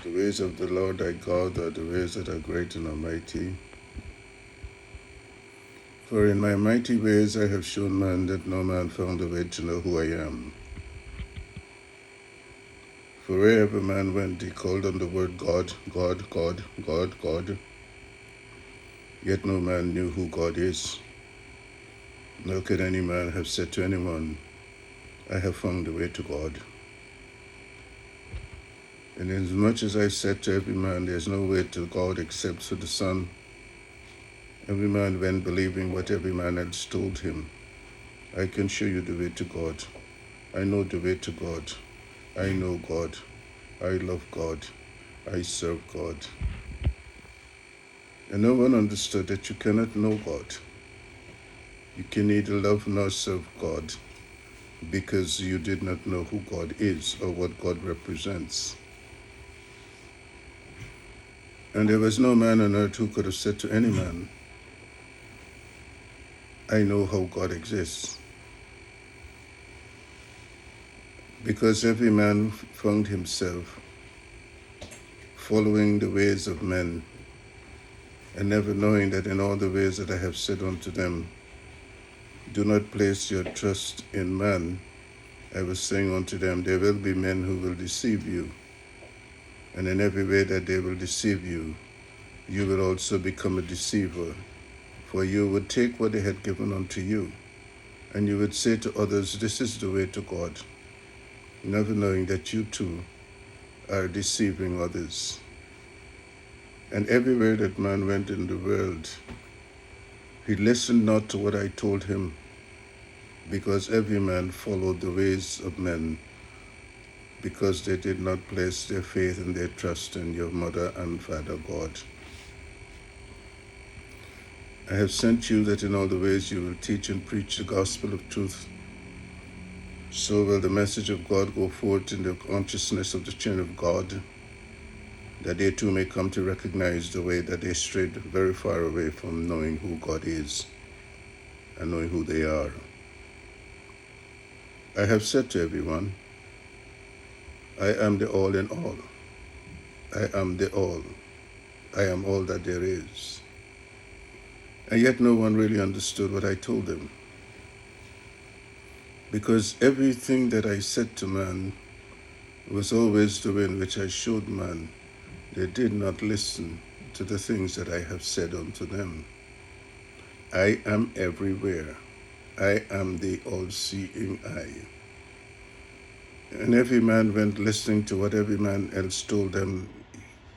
The ways of the Lord thy God are the ways that are great and almighty. For in my mighty ways I have shown man that no man found a way to know who I am. For wherever man went, he called on the word God, God, God, God, God. Yet no man knew who God is. Nor could any man have said to anyone, I have found the way to God. And inasmuch as I said to every man, there is no way to God except through the Son, every man went believing what every man had told him. I can show you the way to God. I know the way to God. I know God. I love God. I serve God. And no one understood that you cannot know God. You can neither love nor serve God because you did not know who God is or what God represents. And there was no man on earth who could have said to any man, I know how God exists. Because every man found himself following the ways of men and never knowing that in all the ways that I have said unto them, do not place your trust in man. I was saying unto them, there will be men who will deceive you. And in every way that they will deceive you, you will also become a deceiver. For you would take what they had given unto you, and you would say to others, this is the way to God, never knowing that you too are deceiving others. And everywhere that man went in the world, he listened not to what I told him, because every man followed the ways of men, because they did not place their faith and their trust in your mother and father God. I have sent you that in all the ways you will teach and preach the gospel of truth. So will the message of God go forth in the consciousness of the children of God, that they too may come to recognize the way that they strayed very far away from knowing who God is and knowing who they are. I have said to everyone, I am the all in all. I am the all. I am all that there is. And yet no one really understood what I told them. Because everything that I said to man was always the way in which I showed man. They did not listen to the things that I have said unto them. I am everywhere. I am the all-seeing eye. And every man went listening to what every man else told them.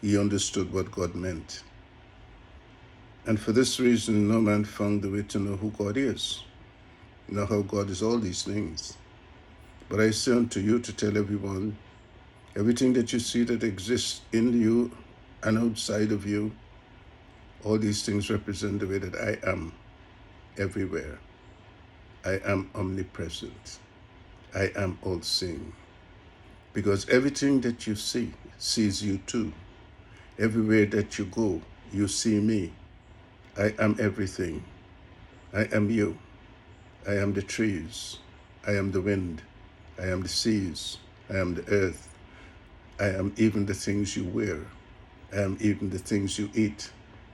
He understood what God meant. And for this reason, no man found the way to know who God is, know how God is all these things. But I say unto you to tell everyone, everything that you see that exists in you and outside of you, all these things represent the way that I am everywhere. I am omnipresent. I am all-seeing. Because everything that you see sees you too. Everywhere that you go, you see me. I am everything. I am you. I am the trees. I am the wind. I am the seas. I am the earth. I am even the things you wear. I am even the things you eat.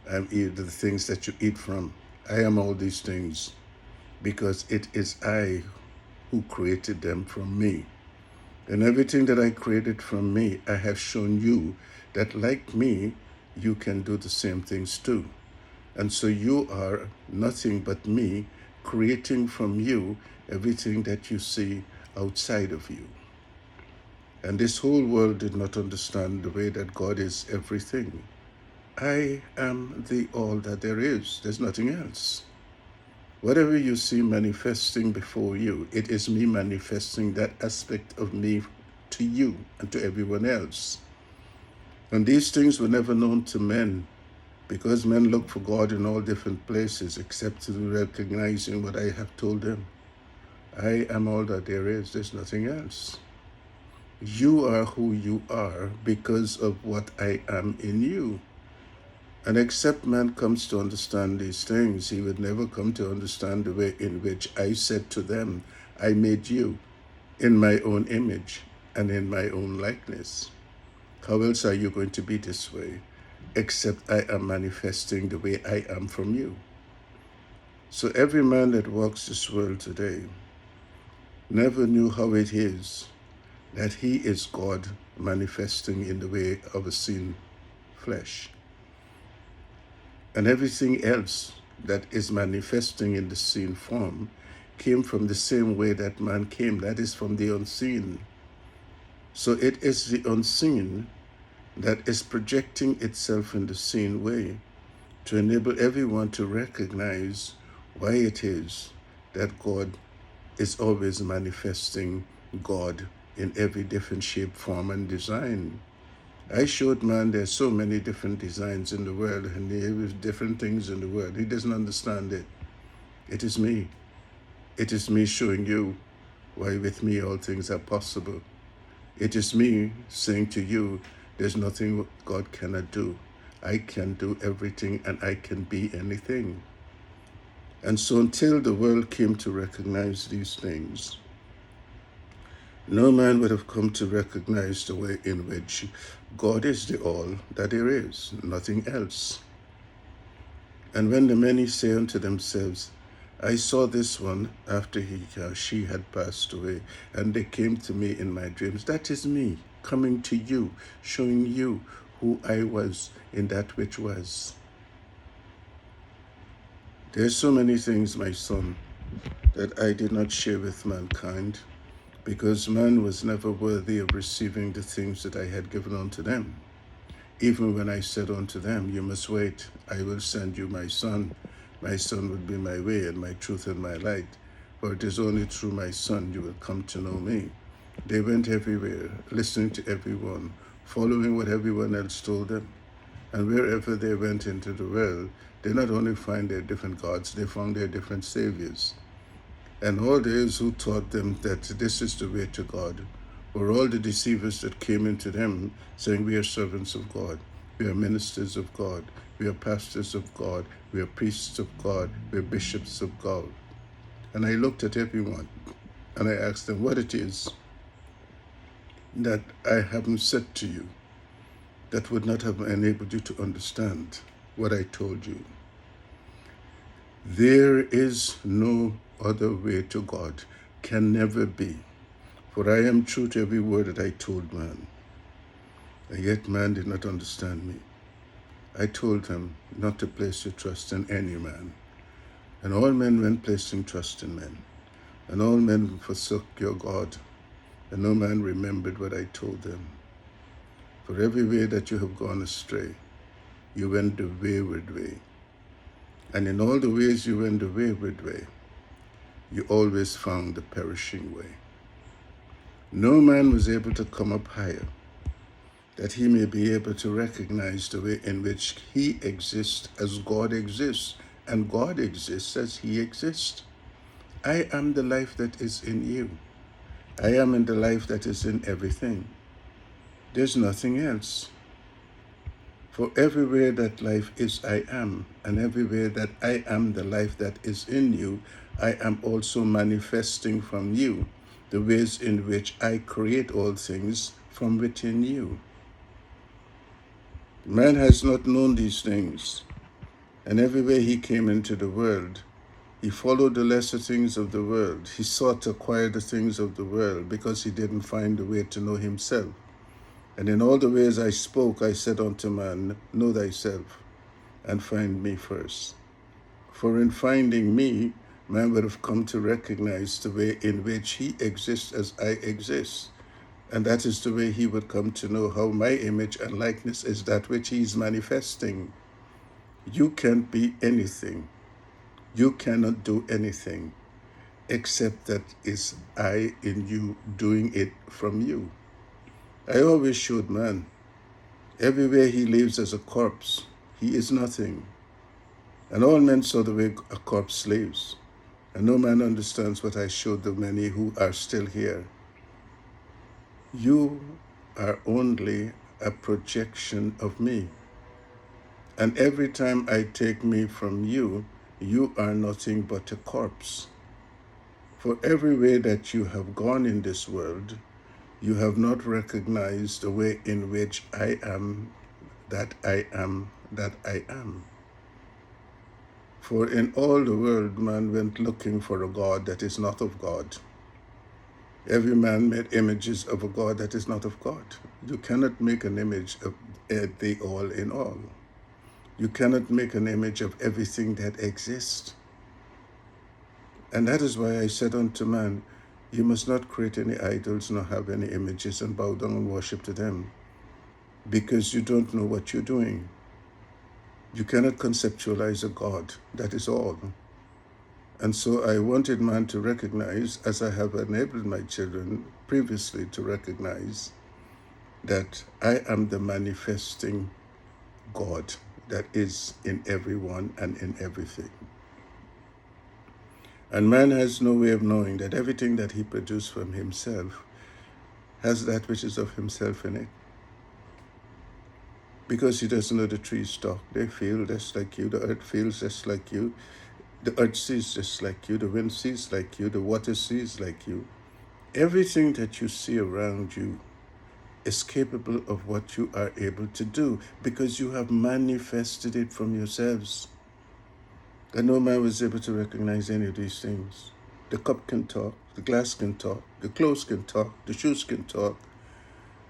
I am even the things that you eat from. I am all these things because it is I who created them from me. And everything that I created from me, I have shown you that like me, you can do the same things too. And so you are nothing but me creating from you everything that you see outside of you. And this whole world did not understand the way that God is everything. I am the all that there is. There's nothing else. Whatever you see manifesting before you, it is me manifesting that aspect of me to you and to everyone else. And these things were never known to men, because men look for God in all different places except to recognizing what I have told them. I am all that there is. There's nothing else. You are who you are because of what I am in you. And except man comes to understand these things, he would never come to understand the way in which I said to them, I made you in my own image and in my own likeness. How else are you going to be this way? Except I am manifesting the way I am from you. So every man that walks this world today never knew how it is that he is God manifesting in the way of a seen flesh. And everything else that is manifesting in the seen form came from the same way that man came, that is from the unseen. So it is the unseen that is projecting itself in the seen way to enable everyone to recognize why it is that God is always manifesting God in every different shape, form, and design. I showed man there's so many different designs in the world and there is different things in the world. He doesn't understand it. It is me. It is me showing you why with me all things are possible. It is me saying to you, there's nothing God cannot do. I can do everything and I can be anything. And so until the world came to recognize these things, no man would have come to recognize the way in which God is the all that there is, nothing else. And when the many say unto themselves, I saw this one after she had passed away, and they came to me in my dreams. That is me coming to you, showing you who I was in that which was. There's so many things, my son, that I did not share with mankind, because man was never worthy of receiving the things that I had given unto them. Even when I said unto them, you must wait, I will send you my son. My son would be my way and my truth and my light. For it is only through my son you will come to know me. They went everywhere, listening to everyone, following what everyone else told them. And wherever they went into the world, they not only find their different gods, they found their different saviors. And all those who taught them that this is the way to God were all the deceivers that came into them saying, we are servants of God, we are ministers of God, we are pastors of God, we are priests of God, we are bishops of God. And I looked at everyone and I asked them what it is that I haven't said to you that would not have enabled you to understand what I told you. There is no other way to God, can never be. For I am true to every word that I told man. And yet man did not understand me. I told him not to place your trust in any man. And all men went placing trust in men. And all men forsook your God. And no man remembered what I told them. For every way that you have gone astray, you went the wayward way. And in all the ways you went the wayward way, you always found the perishing way. No man was able to come up higher, that he may be able to recognize the way in which he exists as God exists, and God exists as he exists. I am the life that is in you. I am in the life that is in everything. There's nothing else. For everywhere that life is, I am. And everywhere that I am the life that is in you, I am also manifesting from you the ways in which I create all things from within you. Man has not known these things. And everywhere he came into the world, he followed the lesser things of the world. He sought to acquire the things of the world because he didn't find a way to know himself. And in all the ways I spoke, I said unto man, know thyself, and find me first. For in finding me, man would have come to recognize the way in which he exists as I exist. And that is the way he would come to know how my image and likeness is that which he is manifesting. You can't be anything. You cannot do anything except that is I in you doing it from you. I always showed man, everywhere he lives as a corpse, he is nothing. And all men saw the way a corpse lives. And no man understands what I showed the many who are still here. You are only a projection of me. And every time I take me from you, you are nothing but a corpse. For every way that you have gone in this world, You have not recognized the way in which I am that I am that I am. For in all the world man went looking for a God that is not of God. Every man made images of a God that is not of God. You cannot make an image of the all in all. You cannot make an image of everything that exists. And that is why I said unto man, you must not create any idols nor have any images and bow down and worship to them, because you don't know what you're doing. You cannot conceptualize a God, that is all. And so I wanted man to recognize, as I have enabled my children previously to recognize, that I am the manifesting God that is in everyone and in everything. And man has no way of knowing that everything that he produced from himself has that which is of himself in it. Because he doesn't know the trees talk. They feel just like you, the earth feels just like you, the earth sees just like you, the wind sees like you, the water sees like you. Everything that you see around you is capable of what you are able to do because you have manifested it from yourselves. And no man was able to recognize any of these things. The cup can talk, the glass can talk, the clothes can talk, the shoes can talk.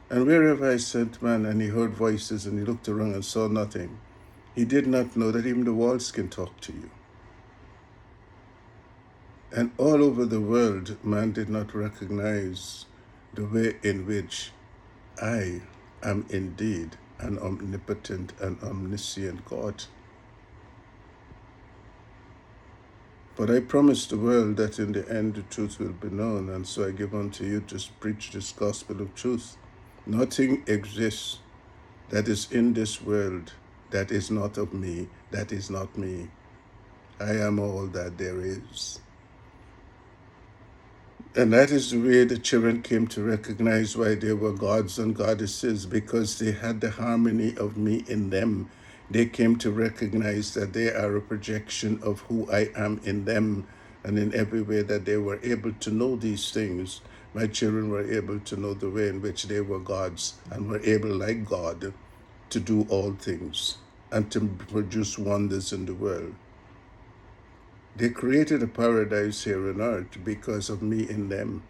And wherever I sent man and he heard voices and he looked around and saw nothing, he did not know that even the walls can talk to you. And all over the world, man did not recognize the way in which I am indeed an omnipotent and omniscient God. But I promised the world that in the end the truth will be known, and so I give unto you to preach this gospel of truth. Nothing exists that is in this world that is not of me, that is not me. I am all that there is. And that is the way the children came to recognize why they were gods and goddesses, because they had the harmony of me in them. They came to recognize that they are a projection of who I am in them, and in every way that they were able to know these things, my children were able to know the way in which they were gods and were able, like God, to do all things and to produce wonders in the world. They created a paradise here on earth because of me in them.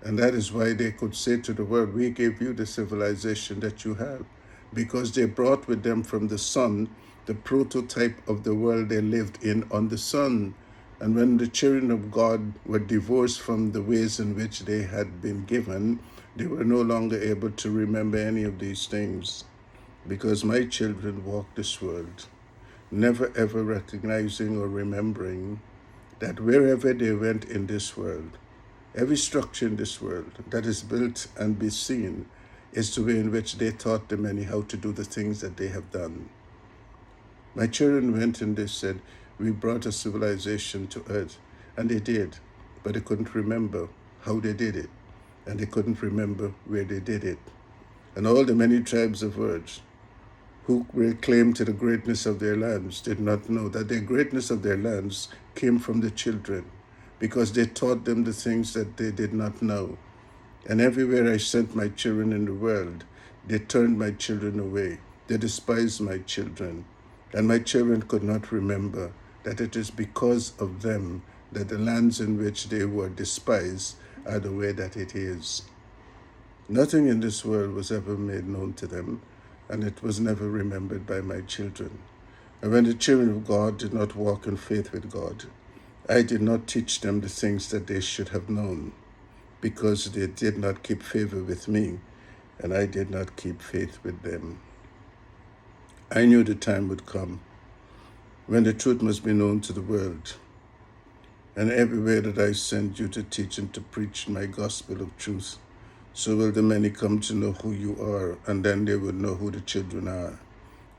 And that is why they could say to the world, we gave you the civilization that you have, because they brought with them from the sun the prototype of the world they lived in on the sun. And when the children of God were divorced from the ways in which they had been given, they were no longer able to remember any of these things, because my children walk this world, never ever recognizing or remembering that wherever they went in this world, every structure in this world that is built and be seen is the way in which they taught the many how to do the things that they have done. My children went and they said, we brought a civilization to earth. And they did, but they couldn't remember how they did it. And they couldn't remember where they did it. And all the many tribes of earth who claimed to the greatness of their lands did not know that the greatness of their lands came from the children, because they taught them the things that they did not know. And everywhere I sent my children in the world, they turned my children away. They despised my children. And my children could not remember that it is because of them that the lands in which they were despised are the way that it is. Nothing in this world was ever made known to them, and it was never remembered by my children. And when the children of God did not walk in faith with God, I did not teach them the things that they should have known, because they did not keep favor with me, and I did not keep faith with them. I knew the time would come when the truth must be known to the world. And everywhere that I send you to teach and to preach my gospel of truth, so will the many come to know who you are, and then they will know who the children are.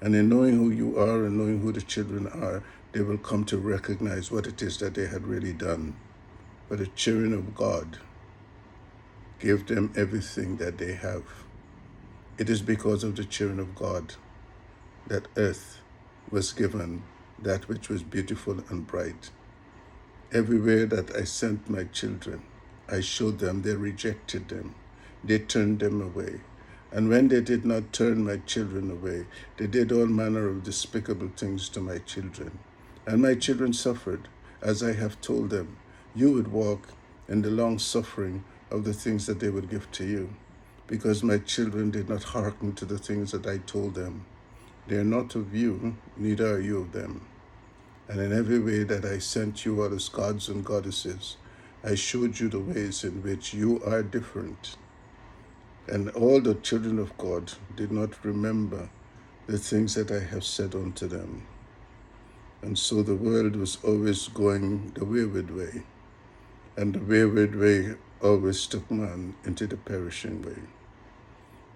And in knowing who you are and knowing who the children are, they will come to recognize what it is that they had really done. But the children of God gave them everything that they have. It is because of the children of God that earth was given that which was beautiful and bright. Everywhere that I sent my children, I showed them, they rejected them. they turned them away. And when they did not turn my children away, they did all manner of despicable things to my children. And my children suffered, as I have told them. You would walk in the long suffering of the things that they would give to you, because my children did not hearken to the things that I told them. They are not of you, neither are you of them. And in every way that I sent you out as gods and goddesses, I showed you the ways in which you are different. And all the children of God did not remember the things that I have said unto them. And so the world was always going the wayward way, and the wayward way always took man into the perishing way.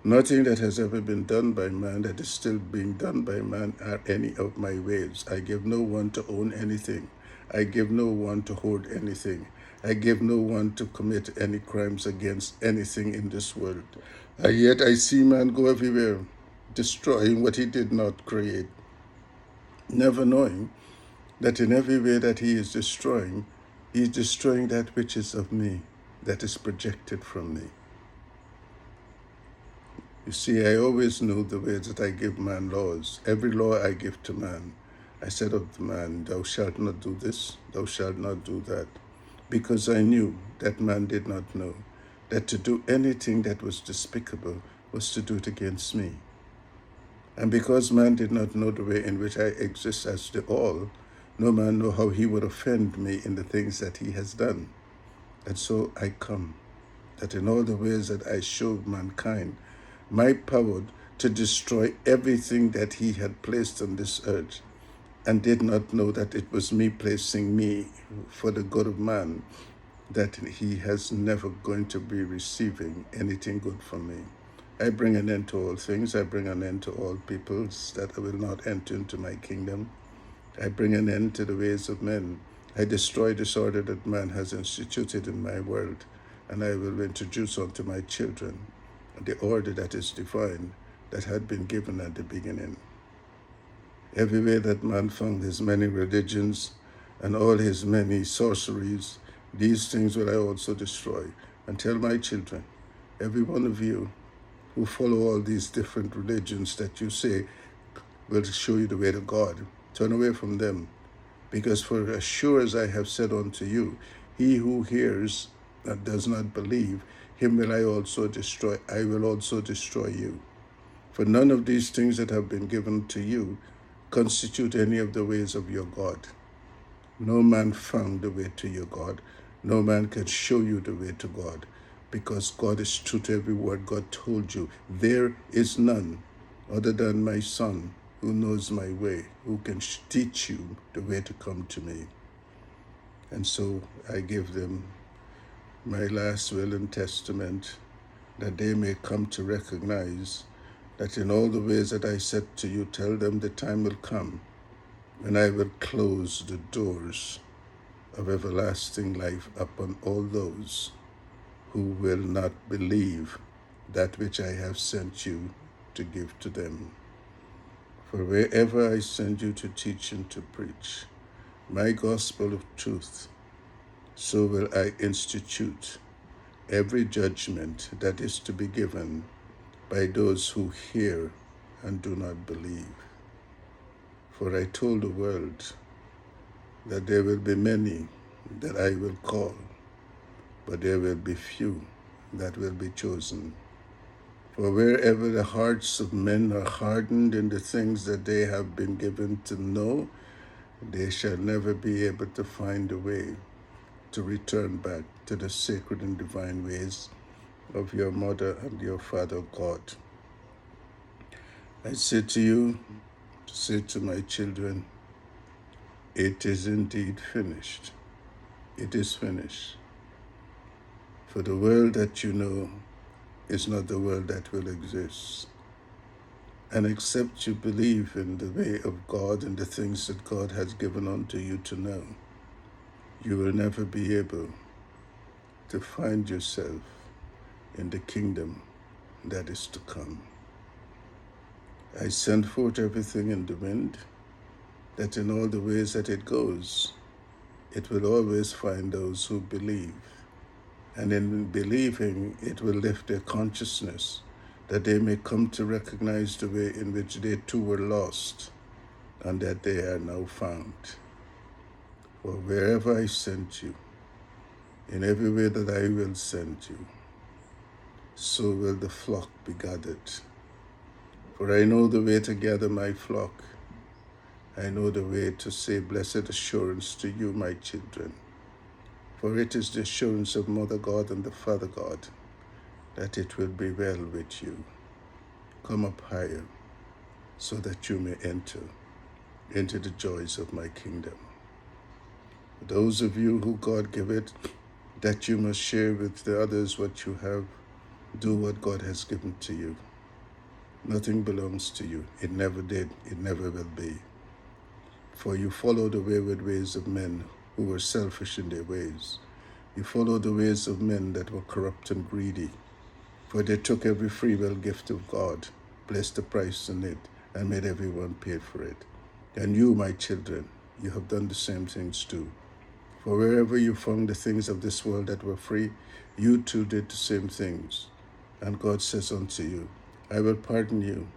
Nothing that has ever been done by man that is still being done by man are any of my ways. I give no one to own anything. I give no one to hoard anything. I give no one to commit any crimes against anything in this world. And yet I see man go everywhere, destroying what he did not create, never knowing that in every way that he is destroying that which is of me, that is projected from me. You see, I always knew the way that I give man laws. Every law I give to man, I said unto man, thou shalt not do this, thou shalt not do that. Because I knew that man did not know that to do anything that was despicable was to do it against me. And because man did not know the way in which I exist as the all, no man know how he would offend me in the things that he has done. And so I come, that in all the ways that I showed mankind my power to destroy everything that he had placed on this earth, and did not know that it was me placing me for the good of man, that he has never going to be receiving anything good from me. I bring an end to all things. I bring an end to all peoples that will not enter into my kingdom. I bring an end to the ways of men. I destroy disorder that man has instituted in my world, and I will introduce unto my children the order that is divine, that had been given at the beginning. Every way that man found his many religions and all his many sorceries, these things will I also destroy. And tell my children, every one of you who follow all these different religions that you say will show you the way to God, turn away from them. Because for as sure as I have said unto you, he who hears and does not believe, him will I also destroy. I will also destroy you. For none of these things that have been given to you constitute any of the ways of your God. No man found the way to your God. No man can show you the way to God, because God is true to every word God told you. There is none other than my Son who knows my way, who can teach you the way to come to me. And so I give them my last will and testament, that they may come to recognize that in all the ways that I said to you, tell them the time will come when I will close the doors of everlasting life upon all those who will not believe that which I have sent you to give to them. For wherever I send you to teach and to preach my gospel of truth, so will I institute every judgment that is to be given by those who hear and do not believe. For I told the world that there will be many that I will call, but there will be few that will be chosen. For wherever the hearts of men are hardened in the things that they have been given to know, they shall never be able to find a way to return back to the sacred and divine ways of your mother and your father God. I say to you, say to my children, it is indeed finished. It is finished. For the world that you know is not the world that will exist. And except you believe in the way of God and the things that God has given unto you to know, you will never be able to find yourself in the kingdom that is to come. I send forth everything in the wind, that in all the ways that it goes, it will always find those who believe And in believing, it will lift their consciousness, that they may come to recognize the way in which they too were lost, and that they are now found. For wherever I sent you, in every way that I will send you, so will the flock be gathered. For I know the way to gather my flock. I know the way to say blessed assurance to you, my children. For it is the assurance of Mother God and the Father God that it will be well with you. Come up higher, so that you may enter into the joys of my kingdom. For those of you who God give it, that you must share with the others what you have, do what God has given to you. Nothing belongs to you. It never did. It never will be. For you follow the wayward ways of men who were selfish in their ways. You follow the ways of men that were corrupt and greedy. For they took every free will gift of God, placed the price on it, and made everyone pay for it. And you, my children, you have done the same things too. For wherever you found the things of this world that were free, you too did the same things. And God says unto you, I will pardon you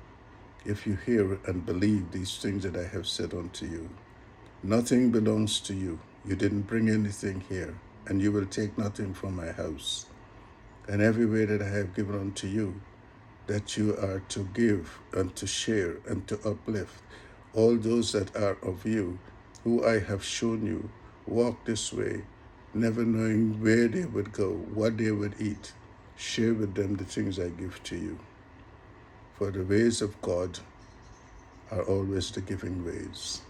if you hear and believe these things that I have said unto you. Nothing belongs to you. You didn't bring anything here, and you will take nothing from my house. And every way that I have given unto you, that you are to give and to share and to uplift all those that are of you, who I have shown you, walk this way, never knowing where they would go, what they would eat. Share with them the things I give to you. For the ways of God are always the giving ways.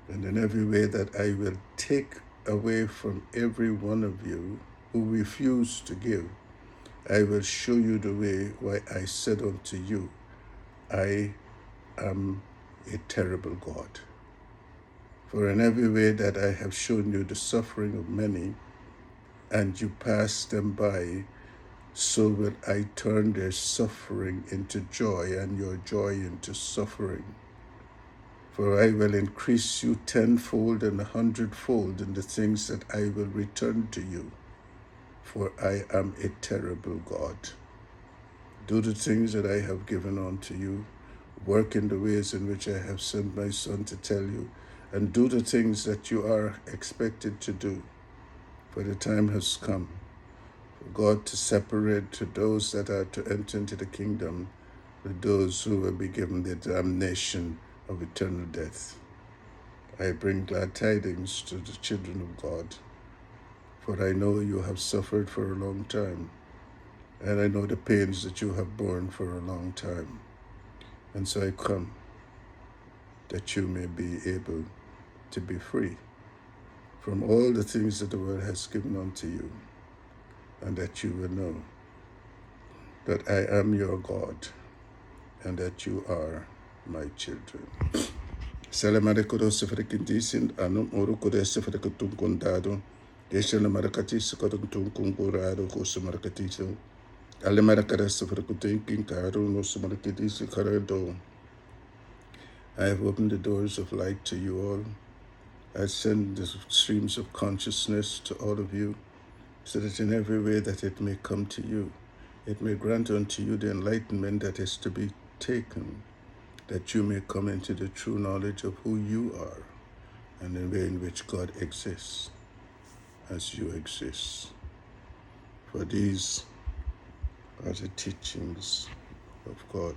And in every way that I will take away from every one of you who refuse to give, I will show you the way why I said unto you, I am a terrible God. For in every way that I have shown you the suffering of many, and you pass them by, so will I turn their suffering into joy and your joy into suffering. For I will increase you tenfold and 100-fold in the things that I will return to you. For I am a terrible God. Do the things that I have given unto you. Work in the ways in which I have sent my Son to tell you. And do the things that you are expected to do. For the time has come for God to separate to those that are to enter into the kingdom, with those who will be given the damnation of eternal death. I bring glad tidings to the children of God, for I know you have suffered for a long time, and I know the pains that you have borne for a long time. And so I come that you may be able to be free from all the things that the world has given unto you, and that you will know that I am your God, and that you are my children. Salamare kodo sefrekintisin anum oru kode sefrekatun kondado. Deshala marakati sekatun kungurado kosumarakatiso. Alemarakara sefrekutin kinkaro no sumarakatisi karado. I have opened the doors of light to you all. I send the streams of consciousness to all of you, so that in every way that it may come to you, it may grant unto you the enlightenment that is to be taken, that you may come into the true knowledge of who you are and the way in which God exists as you exist. For these are the teachings of God.